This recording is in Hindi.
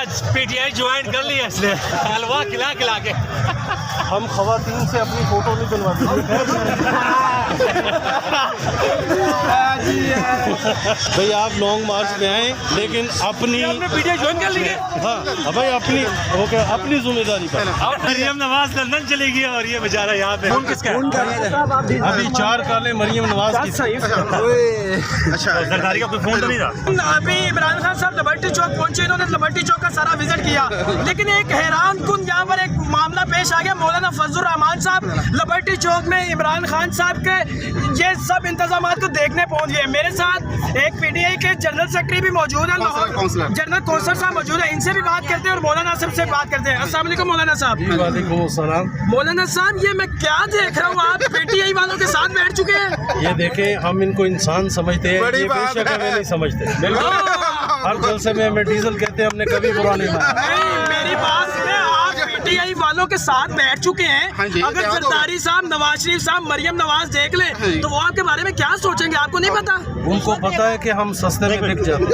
आज पीटीआई ज्वाइन कर लिया इसने, हलवा खिला खिला के। हम खवातीन से अपनी फोटो नहीं बनवाते। भाई आप लॉन्ग मार्च में आए, लेकिन अपनी पीटीआई ज्वाइन कर ली है। हाँ भाई अपनी ओके, अपनी जिम्मेदारी पर। और मरियम नवाज लंदन चली गई और ये बेचारा यहाँ पे। कौन किसका? अभी 4 काले मरियम नवाज की। अच्छा, सरकारी का कोई फोन तो नहीं था? अभी इमरान खान साहब लिबर्टी चौक पहुंचे, इन्होंने लिबर्टी चौक का सारा विजिट किया, लेकिन एक हैरान कुन यहाँ पर एक मामला पेश आ गया। मौलाना फजलुर रहमान साहब लिबर्टी चौक में इमरान खान साहब के ये सब इंतजाम को देखने पहुंच गए। मेरे साथ एक पीटीआई के जनरल सेक्रेटरी भी मौजूद है, जनरल कौंसलर साहब मौजूद है, इनसे भी बात करते हैं और मौलाना साहब से बात करते हैं। अस्सलाम वालेकुम मौलाना साहब। वालेकुम अस्सलाम। मौलाना साहब, ये मैं क्या देख रहा हूँ, आप पीटीआई वालों के साथ बैठ चुके हैं। ये देखें, हम इनको इंसान समझते हैं, ये बेशक हमें नहीं समझते। हर जलसे में हमें डीजल कहते हैं, हमने कभी बुरा नहीं माना। नहीं, मेरी बात सुने, आप पीटीआई वालों के साथ बैठ चुके हैं। अगर जरदारी साहब, नवाज शरीफ साहब, मरियम नवाज देख ले तो वो आपके बारे में क्या सोचेंगे? आपको नहीं पता? उनको पता है कि हम सस्ते में बिक जाते हैं।